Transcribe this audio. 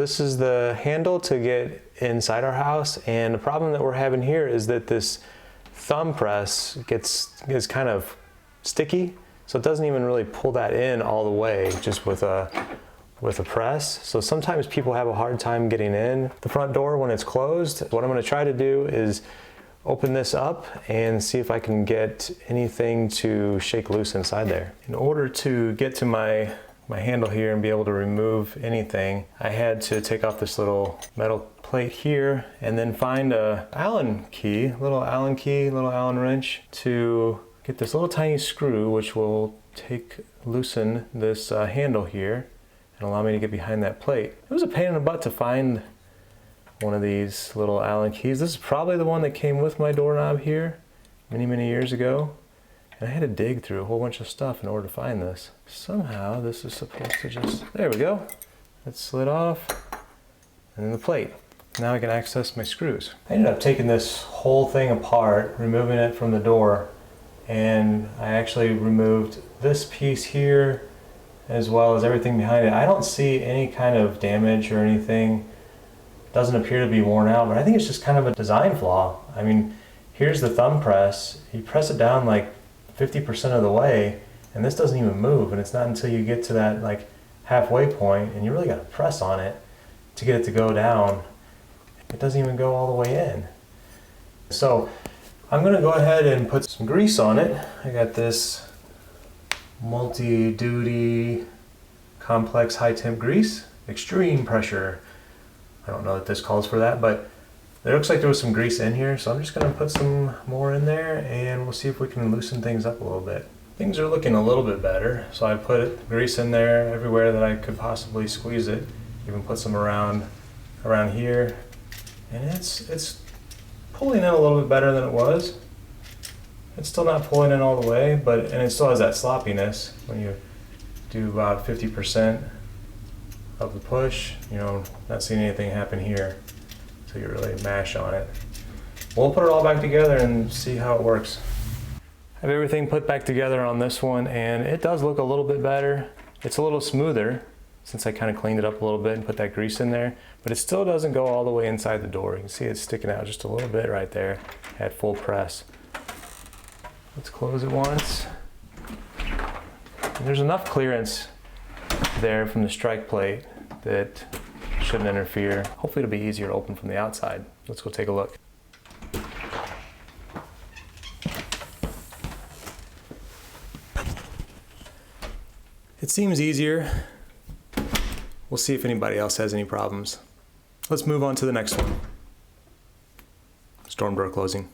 this is the handle to get inside our house, and the problem that we're having here is that this thumb press is kind of sticky, so it doesn't even really pull that in all the way just with a press. So sometimes people have a hard time getting in the front door when it's closed. What I'm going to try to do is open this up and see if I can get anything to shake loose inside there. In order to get to my handle here and be able to remove anything, I had to take off this little metal plate here and then find a little Allen wrench to get this little tiny screw, which will loosen this handle here and allow me to get behind that plate. It was a pain in the butt to find one of these little Allen keys. This is probably the one that came with my doorknob here many years ago. And I had to dig through a whole bunch of stuff in order to find this. Somehow this is supposed to just, there we go. It slid off, and then the plate. Now I can access my screws. I ended up taking this whole thing apart, removing it from the door, and I actually removed this piece here as well as everything behind it. I don't see any kind of damage or anything. It doesn't appear to be worn out, but I think it's just kind of a design flaw. I mean, here's the thumb press. You press it down like 50% of the way, and this doesn't even move, and it's not until you get to that like halfway point and you really got to press on it to get it to go down. It doesn't even go all the way in. So I'm going to go ahead and put some grease on it. I got this multi-duty complex high temp grease, extreme pressure. I don't know that this calls for that, but it looks like there was some grease in here, so I'm just going to put some more in there and we'll see if we can loosen things up a little bit. Things are looking a little bit better, so I put grease in there everywhere that I could possibly squeeze it. Even put some around here, and it's pulling in a little bit better than it was. It's still not pulling in all the way, and it still has that sloppiness when you do about 50% of the push. You know, not seeing anything happen here. So you really mash on it. We'll put it all back together and see how it works. I have everything put back together on this one, and it does look a little bit better. It's a little smoother since I kind of cleaned it up a little bit and put that grease in there, but it still doesn't go all the way inside the door. You can see it's sticking out just a little bit right there at full press. Let's close it once. And there's enough clearance there from the strike plate that shouldn't interfere. Hopefully it'll be easier to open from the outside. Let's go take a look. It seems easier. We'll see if anybody else has any problems. Let's move on to the next one. Storm door closing.